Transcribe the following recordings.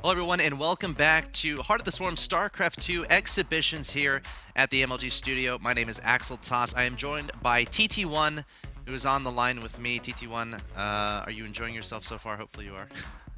Hello, everyone, and welcome back to Heart of the Swarm StarCraft 2 exhibitions here at the MLG studio. My name is axeltoss. I am joined by TT1, who is on the line with me. TT1, are you enjoying yourself so far? Hopefully you are.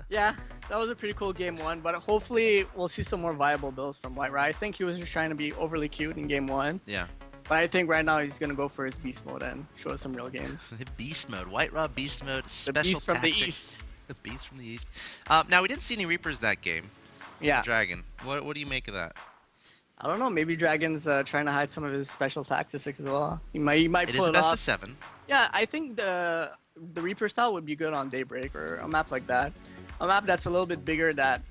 Yeah, that was a pretty cool game one, but hopefully we'll see some more viable builds from Whitera. I think he was just trying to be overly cute in game one, Yeah. but I think right now he's gonna go for his beast mode and show us some real games. Beast mode, Whitera Beast mode, The special beast from the tactics. east. The Beast from the East. Now, we didn't see any Reapers that game. Yeah, Dragon. What do you make of that? I don't know. Maybe Dragon's trying to hide some of his special tactics as well. He might It pull is a it best of off. 7. Yeah, I think the Reaper style would be good on Daybreak or a map like that. A map that's a little bit bigger that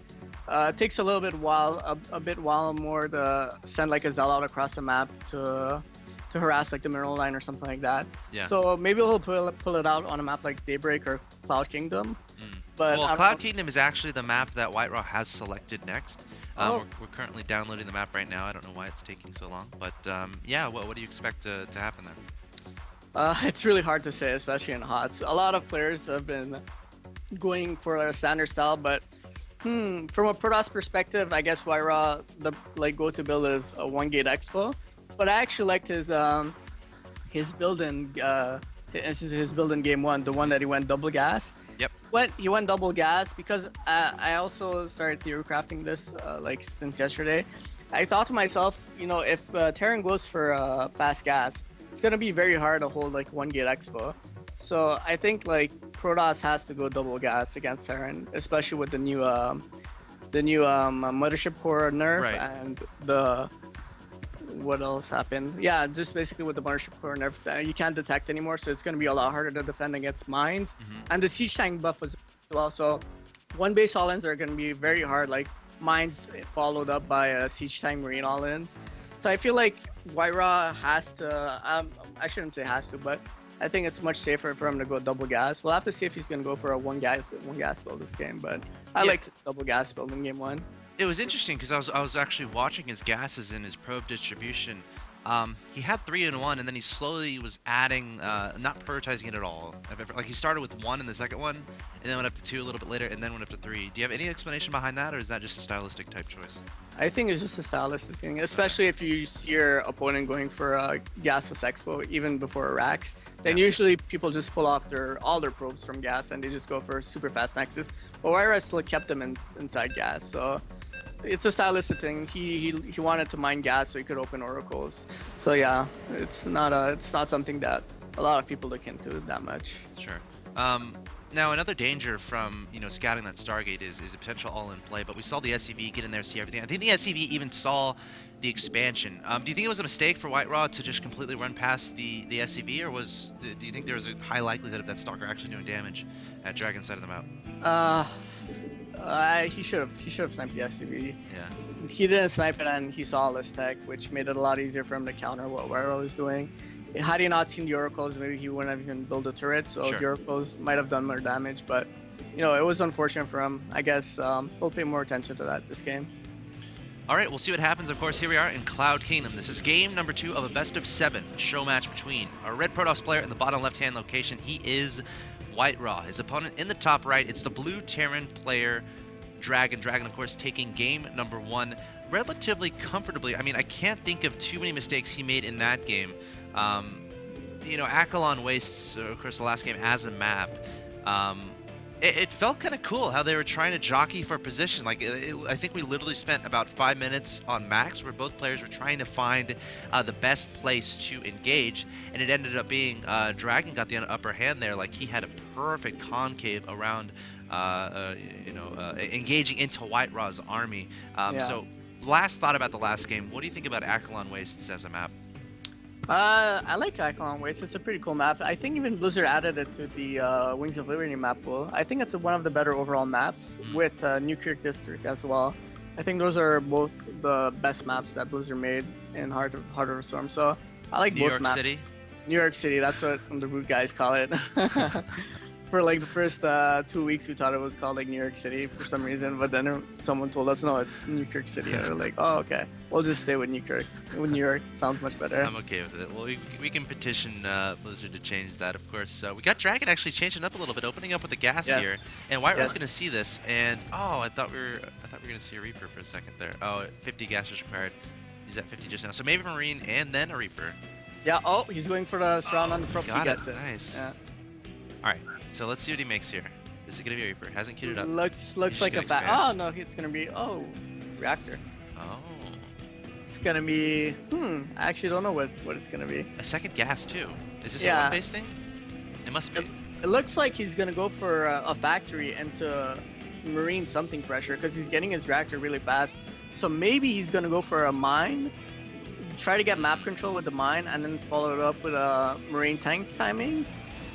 takes a little bit a bit while more to send like a Zealot across the map to harass like the mineral line or something like that. Yeah. So maybe he'll pull it out on a map like Daybreak or Cloud Kingdom. But Well, I don't Cloud know. Kingdom is actually the map that Whitera has selected next. Oh, We're currently downloading the map right now. I don't know why it's taking so long, but yeah. What do you expect to happen there? it's really hard to say, especially in HoTS. A lot of players have been going for a standard style, but from a Protoss perspective, I guess Whitera the like go-to build is a 1 gate expo. But I actually liked his build in his build in game one, the one that he went double gas. Yep. He went double gas because I also started theory crafting this like since yesterday. I thought to myself, if Terran goes for fast gas, it's gonna be very hard to hold like 1 gate expo. So I think like Protoss has to go double gas against Terran, especially with the new mothership core nerf Right. and the what else happened? Yeah, just basically with the mothership core nerf, you can't detect anymore, so it's going to be a lot harder to defend against mines. And the siege tank buff as well, so one base all-ins are going to be very hard, like mines followed up by a siege tank marine all-ins. So I feel like Whitera has to, I shouldn't say has to, but I think it's much safer for him to go double gas. We'll have to see if he's going to go for a one gas build this game, but I Yeah. liked double gas build in game one. It was interesting because I was actually watching his gases and his probe distribution. He had 3 in 1, and then he slowly was adding, not prioritizing it at all. Like he started with 1 in the second one, and then went up to 2 a little bit later, and then went up to 3. Do you have any explanation behind that, or is that just a stylistic type choice? I think it's just a stylistic thing, especially if you see your opponent going for a gasless expo even before Rax. Then Yeah. usually people just pull off all their probes from gas and they just go for super fast nexus. But Whitera still kept them inside gas, so it's a stylistic thing. He wanted to mine gas so he could open oracles. So yeah, it's not something that a lot of people look into that much. Sure. Now another danger from scouting that Stargate is a potential all-in play, but we saw the SCV get in there, see everything. I think the SCV even saw the expansion. Do you think it was a mistake for Whitera to just completely run past the SCV, or do you think there was a high likelihood of that Stalker actually doing damage at Dragon's side of the map? He should have sniped the SCV. Yeah. He didn't snipe it and he saw less tech, which made it a lot easier for him to counter what Whitera was doing. Had he not seen the oracles, maybe he wouldn't have even built a turret, so Sure. the oracles might have done more damage, but it was unfortunate for him. I guess we'll pay more attention to that this game. All right, we'll see what happens. Of course, here we are in Cloud Kingdom. This is game number 2 of a best of 7 show match between our red Protoss player in the bottom left-hand location. He is Whitera. His opponent in the top right, it's the blue Terran player, Dragon. Dragon, of course, taking game number 1 relatively comfortably. I mean, I can't think of too many mistakes he made in that game. Akalon wastes, of course, the last game as a map. It felt kind of cool how they were trying to jockey for position. Like, I think we literally spent about 5 minutes on max where both players were trying to find the best place to engage, and it ended up being Dragon got the upper hand there. Like, he had a perfect concave around, engaging into Whitera's army. Yeah. So, last thought about the last game. What do you think about Akalon Wastes as a map? I like Icon Waste. It's a pretty cool map. I think even Blizzard added it to the Wings of Liberty map pool. I think it's one of the better overall maps with Nuclear District as well. I think those are both the best maps that Blizzard made in Heart of the Storm. So I like New both York maps. City? New York City, that's what the root guys call it. For like the first 2 weeks, we thought it was called like New York City for some reason, but then someone told us no, it's New York City. And we're like, oh, okay, we'll just stay with New York. With New York, sounds much better. I'm okay with it. Well, we can petition Blizzard to change that, of course. We got Dragon actually changing up a little bit, opening up with the gas here, and Whiterow's gonna see this. And oh, I thought we were gonna see a Reaper for a second there. Oh, 50 gas is required. He's at 50 just now, so maybe Marine and then a Reaper. Yeah. Oh, he's going for the surround on the front. He gets it. Nice. Yeah. All right. So let's see what he makes here. This is gonna be a Reaper. Hasn't queued it up. Looks like a fat. Oh no, it's gonna be reactor. Oh. It's gonna be I actually don't know what it's gonna be. A second gas too. Is this a one-base thing? It must be. It looks like he's gonna go for a factory into marine something pressure because he's getting his reactor really fast. So maybe he's gonna go for a mine, try to get map control with the mine, and then follow it up with a marine tank timing.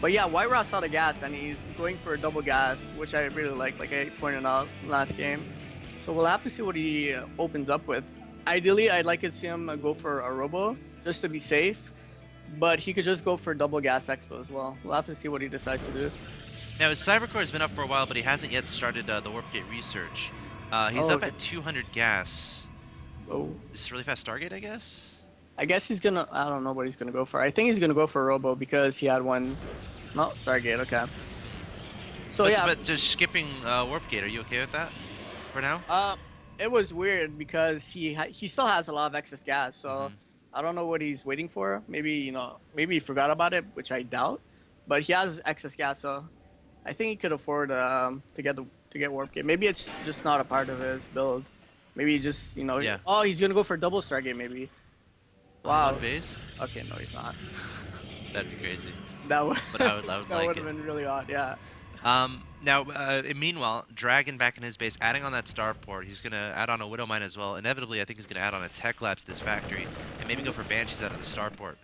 But yeah, Whitera saw the gas and he's going for a double gas, which I really like I pointed out last game. So we'll have to see what he opens up with. Ideally, I'd like to see him go for a robo just to be safe, but he could just go for double gas expo as well. We'll have to see what he decides to do. Now his Cybercore has been up for a while, but he hasn't yet started the Warp Gate research. He's up at 200 gas. Oh. This is really fast Stargate, I guess? I guess he's gonna, I don't know what he's gonna go for. I think he's gonna go for a robo because he had one. No, Stargate, okay. So But just skipping Warp Gate, are you okay with that for now? It was weird because he still has a lot of excess gas, so I don't know what he's waiting for. Maybe maybe he forgot about it, which I doubt. But he has excess gas, so I think he could afford to get Warp Gate. Maybe it's just not a part of his build. Maybe he just Yeah. Oh, he's gonna go for double Stargate maybe. Wow. One base? Okay, no, he's not. That'd be crazy. That would But I would that like would it. have been really odd. Yeah. Now, meanwhile, Dragon back in his base, adding on that starport. He's going to add on a Widow Mine as well. Inevitably, I think he's going to add on a Tech Lab to this factory and maybe go for Banshees out of the starport.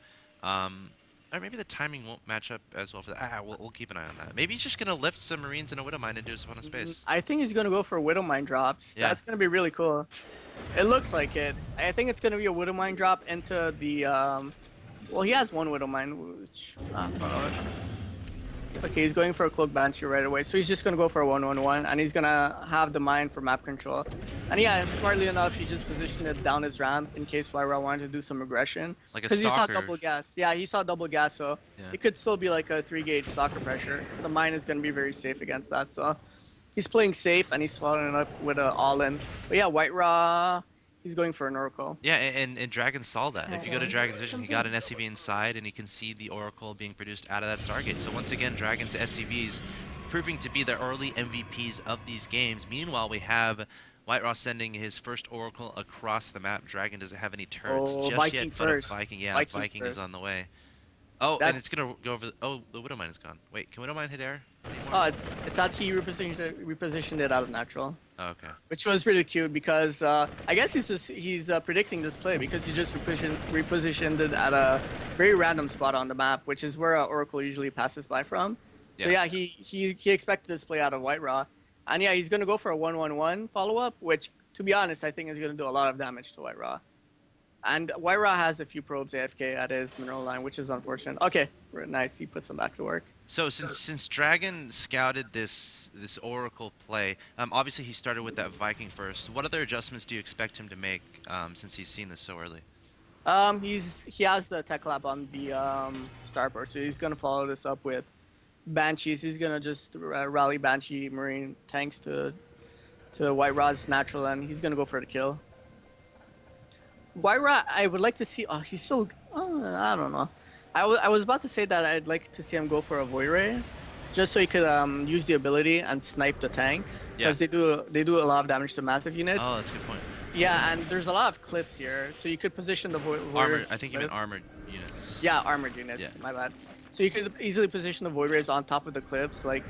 Or maybe the timing won't match up as well for that. We'll keep an eye on that. Maybe he's just going to lift some Marines and a Widow Mine and do some fun space. I think he's going to go for Widow Mine drops. Yeah. That's going to be really cool. It looks like it. I think it's going to be a Widow Mine drop into the... well, he has one Widow Mine, which... Okay, he's going for a Cloak Banshee right away. So he's just going to go for a 1-1-1, and he's going to have the mine for map control. And yeah, smartly enough, he just positioned it down his ramp in case Whitera wanted to do some aggression. Like a Because he saw stalker. double gas. Yeah, he saw double gas, so it could still be like a 3-gauge stalker pressure. The mine is going to be very safe against that, so... He's playing safe, and he's following up with an all-in. But yeah, Whitera... He's going for an Oracle. Yeah, and Dragon saw that. If you go to Dragon's Vision, he got an SCV inside, and he can see the Oracle being produced out of that Stargate. So once again, Dragon's SCVs proving to be the early MVPs of these games. Meanwhile, we have Whitera sending his first Oracle across the map. Dragon doesn't have any turrets just Viking yet, first. but Viking is on the way. Oh, and it's going to go over... the Widow Mine is gone. Wait, can Widow Mine hit air anymore? Oh, it's at he repositioned it out of natural. Oh, okay. Which was really cute because I guess he's predicting this play because he just repositioned it at a very random spot on the map, which is where Oracle usually passes by from. So yeah, he expected this play out of Whitera. And yeah, he's going to go for a 1-1-1 follow-up, which, to be honest, I think is going to do a lot of damage to Whitera. And Whitera has a few probes AFK at his mineral line, which is unfortunate. Okay, nice. He puts them back to work. So since Dragon scouted this Oracle play, obviously he started with that Viking first. What other adjustments do you expect him to make since he's seen this so early? He has the Tech Lab on the starport, so he's gonna follow this up with Banshees. He's gonna just rally Banshee Marine tanks to Whitera's natural, and he's gonna go for the kill. Whitera, I would like to see. Oh, he's still. Oh, I don't know. I was about to say that I'd like to see him go for a Void Ray, just so he could use the ability and snipe the tanks because they do a lot of damage to massive units. Oh, that's a good point. Yeah, and there's a lot of cliffs here, so you could position the Void Armored. I think you meant armored units. Yeah, armored units. Yeah. My bad. So you could easily position the Void Rays on top of the cliffs, like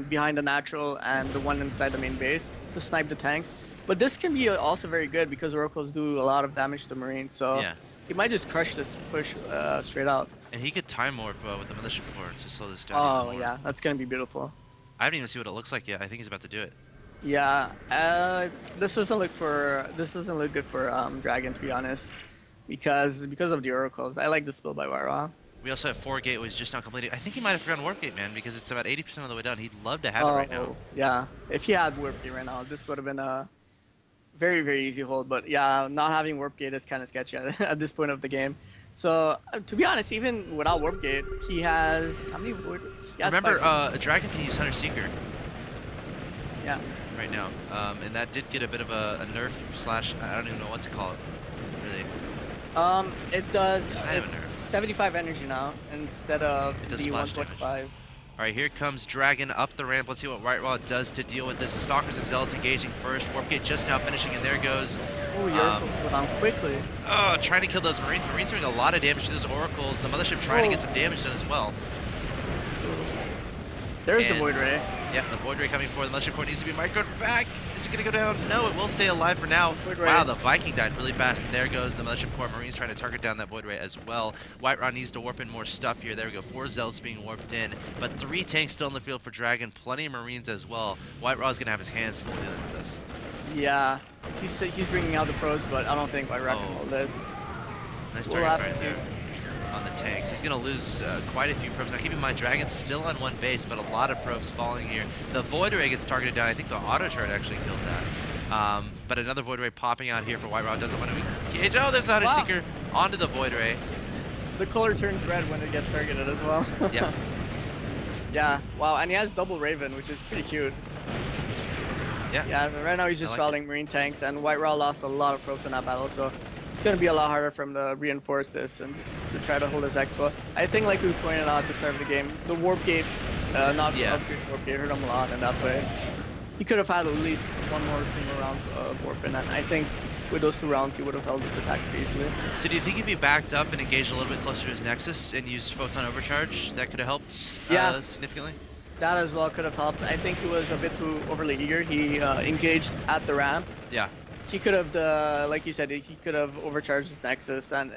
behind the natural and the one inside the main base to snipe the tanks. But this can be also very good because Oracles do a lot of damage to Marines, so he might just crush this push straight out. And he could time warp with the militia core to slow this down. Oh yeah, that's gonna be beautiful. I haven't even seen what it looks like yet. I think he's about to do it. Yeah, this doesn't look good for Dragon, to be honest, because of the Oracles. I like this build by Whitera. We also have 4 gateways just now completed. I think he might have forgotten warp gate, man, because it's about 80% of the way done. He'd love to have it right now. Yeah. If he had warp gate right now, this would have been a very, very easy hold. But yeah, not having warp gate is kind of sketchy at this point of the game. So to be honest, even without warp gate, he has how many void? Remember, a dragon can use Hunter Seeker. Yeah. Right now, and that did get a bit of a nerf slash. I don't even know what to call it. Really. It does. It's 75 energy now instead of the 125. All right, here comes Dragon up the ramp. Let's see what Whitera does to deal with this. The Stalkers and Zealots engaging first. Warp gate just now finishing, and there goes. Oh, your Oracles go down quickly. Oh, trying to kill those Marines. Marines doing a lot of damage to those Oracles. The Mothership trying to get some damage done as well. There's the Void Ray. Yeah, the Void Ray coming forward. The Mothership Core needs to be microed back. Is it going to go down? No, it will stay alive for now. Wow, the Viking died really fast. And there goes the Mothership Core. Marines trying to target down that Void Ray as well. Whitera needs to warp in more stuff here. There we go. 4 Zealots being warped in. But 3 tanks still in the field for Dragon. Plenty of Marines as well. Whitera's going to have his hands full dealing with this. Yeah, he's bringing out the pros, but I don't think Whitera can hold this. Nice target right there on the tanks. He's going to lose quite a few probes. Now keep in mind, Dragon's still on 1 base, but a lot of probes falling here. The Void Ray gets targeted down. I think the auto turret actually killed that. But another Void Ray popping out here for Whitera. Doesn't want to engage. Oh, there's the Hunter Seeker onto the Void Ray. The color turns red when it gets targeted as well. Yeah. Yeah, wow, and he has double Raven, which is pretty cute. Yeah. Yeah, right now he's just rallying Marine tanks, and Whitera lost a lot of probes in that battle, so it's going to be a lot harder for him to reinforce this and to try to hold his expo. I think, like we pointed out at the start of the game, the warp gate, not upgrade warp gate, hurt him a lot in that way. He could have had at least 1 more 2 more rounds of warp, and I think with those 2 rounds he would have held this attack pretty easily. So do you think if he backed up and engaged a little bit closer to his Nexus and used Photon Overcharge, that could have helped significantly? That as well could have helped. I think he was a bit too overly eager. He engaged at the ramp. Yeah. He could have, like you said, he could have overcharged his Nexus, and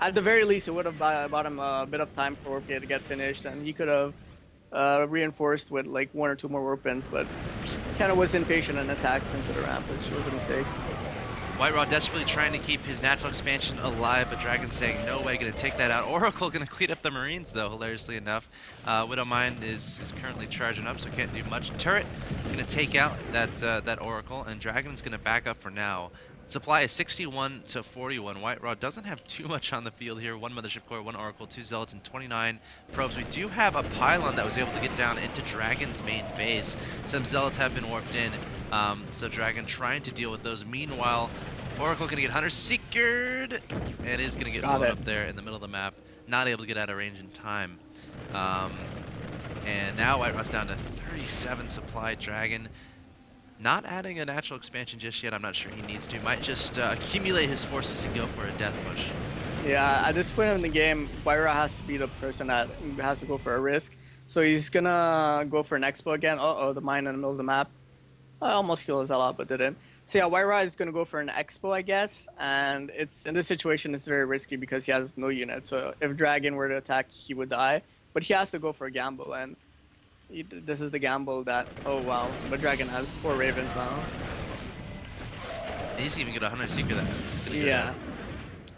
at the very least, it would have bought him a bit of time for Warp Gate to get finished, and he could have reinforced with like 1 or 2 more warp ins, but kind of was impatient and attacked into the ramp, which was a mistake. Whitera desperately trying to keep his natural expansion alive, but Dragon saying no way, going to take that out. Oracle going to clean up the Marines, though, hilariously enough. Widowmine is currently charging up, so can't do much. Turret going to take out that Oracle, and Dragon's going to back up for now. Supply is 61 to 41. Whitera doesn't have too much on the field here. 1 Mothership Core, 1 Oracle, 2 Zealots, and 29 probes. We do have a pylon that was able to get down into Dragon's main base. Some Zealots have been warped in. So Dragon trying to deal with those. Meanwhile, Oracle going to get Hunter Seekered, and is going to get blown up there in the middle of the map. Not able to get out of range in time. And now Whitera's down to 37 supply. Dragon not adding a natural expansion just yet. I'm not sure he needs to. Might just accumulate his forces and go for a death push. Yeah, at this point in the game, Whitera has to be the person that has to go for a risk. So he's going to go for an expo again. Uh-oh, the mine in the middle of the map. I almost killed his lot, but didn't. So yeah, Whitera is going to go for an expo, I guess. And it's in this situation, it's very risky because he has no unit. So if Dragon were to attack, he would die. But he has to go for a gamble. And this is the gamble that, oh wow, but Dragon has 4 Ravens now. He's even got a Hunter Seeker that. Yeah.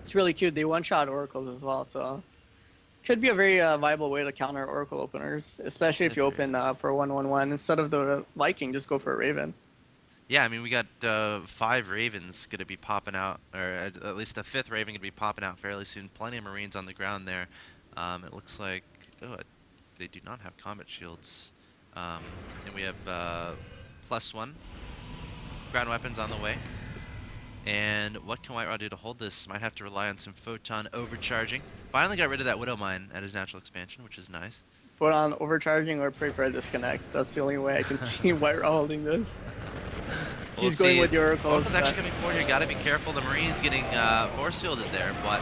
It's really cute. They one-shot Oracles as well, so could be a very viable way to counter Oracle openers, especially if you open for 1/1/1 instead of the Viking. Just go for a Raven. Yeah, I mean we got 5 Ravens going to be popping out, or at least a 5th Raven going to be popping out fairly soon. Plenty of Marines on the ground there. It looks like they do not have combat shields, and we have +1 ground weapons on the way. And what can Whitera do to hold this? Might have to rely on some Photon overcharging. Finally got rid of that Widowmine at his natural expansion, which is nice. Photon overcharging or pray for a disconnect. That's the only way I can see Whitera holding this. He's going with the Oracles. Oracle's actually coming forward here. Got to be careful. The Marines getting force fielded there, but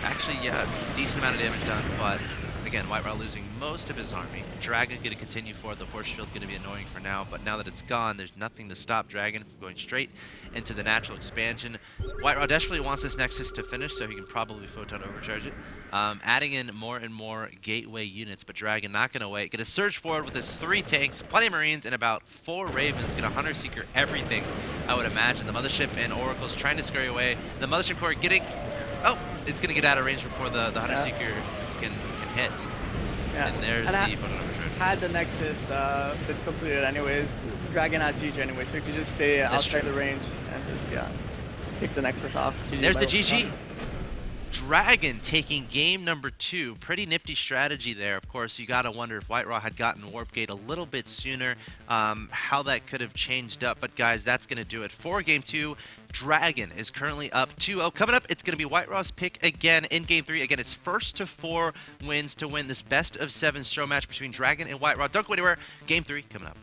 actually, yeah, decent amount of damage done. But again, Whitera losing most of his army. Dragon going to continue forward. The force shield going to be annoying for now, but now that it's gone, there's nothing to stop Dragon from going straight into the natural expansion. Whitera desperately wants this Nexus to finish, so he can probably Photon overcharge it. Adding in more and more gateway units, but Dragon not going to wait. Going to surge forward with his 3 tanks, plenty of Marines, and about 4 Ravens. Going to Hunter Seeker everything, I would imagine. The Mothership and Oracle's trying to scurry away. The Mothership Core getting... Oh, it's going to get out of range before the Hunter Seeker can hit. Yeah. And there's And the photo number trade. had the Nexus been completed anyways, Dragon has siege anyway, so you could just stay outside the range and just pick the Nexus off. GG There's the by GG. Dragon taking game number 2. Pretty nifty strategy there. Of course, you got to wonder if Whitera had gotten Warp Gate a little bit sooner, how that could have changed up. But guys, that's going to do it for game 2. Dragon is currently up 2-0. Coming up, it's going to be Whitera's pick again in game 3. Again, it's first to 4 wins to win this best of 7 show match between Dragon and Whitera. Whitera, game 3 coming up.